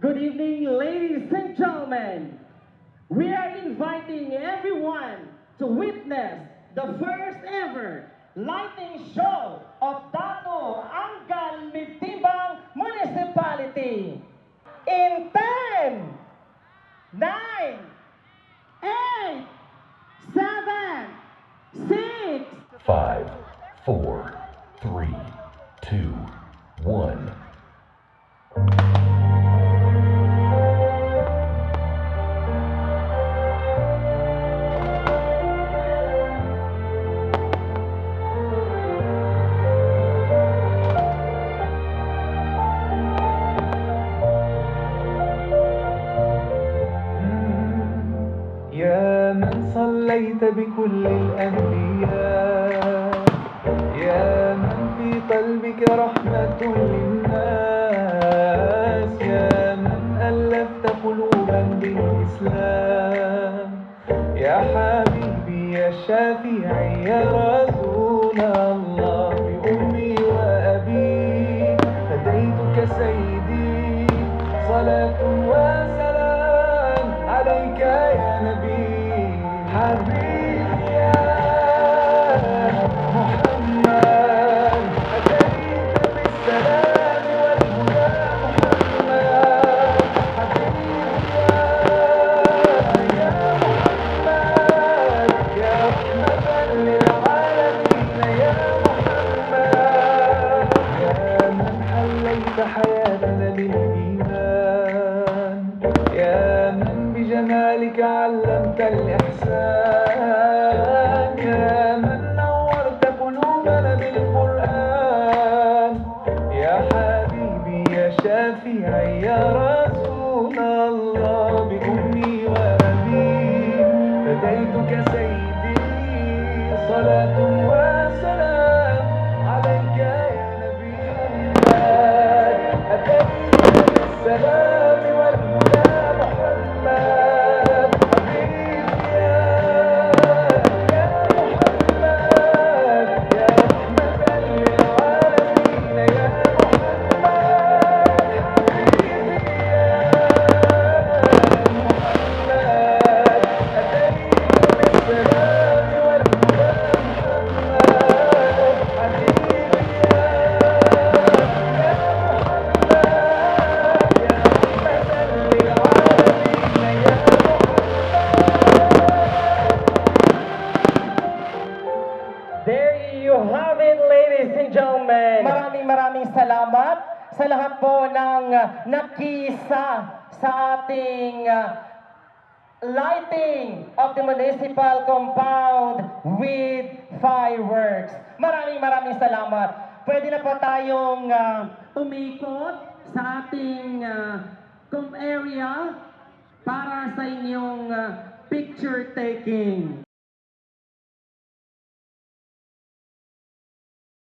Good evening, ladies and gentlemen. We are inviting everyone to witness the first ever lighting show of Dato Anggal Mitimbang Municipality. In 10, 9, 8, 7, 6, 5, 4, 3, 2, 1. يا من صليت بكل الأنبياء، يا من في قلبك رحمة للناس، يا من ألفت قلوبا بالإسلام، يا حبيبي يا شافعي يا رسول الله، بأمي وأبي فديتك سيدي، صلاة وسلام عليك يا نبي. حبيبي يا محمد، أتيت بالسلام والهدى محمد. حبيبي يا محمد، يا رحمة للعالمين يا محمد، يا من حليت حياتنا بالإيمان، يا من بجمالك علمت الإحسان، يا من نورت قلوبنا بالقرآن، يا حبيبي يا شافعي يا رسول الله، بأمي وأبي فديتك سيدي، صلاة وسلام عليك يا نبي. أتيت بالسلام والهدى محمد، حبيبي يا محمد، يا رحمة للعالمين يا محمد. حبيبي يا محمد، أتيت بالسلام والهدى محمد. حبيبي يا There you have it, ladies and gentlemen. Maraming salamat sa lahat po ng nakisa sa ating lighting of the municipal compound with fireworks. Maraming salamat. Pwede na po tayong umikot sa ating area para sa inyong picture taking.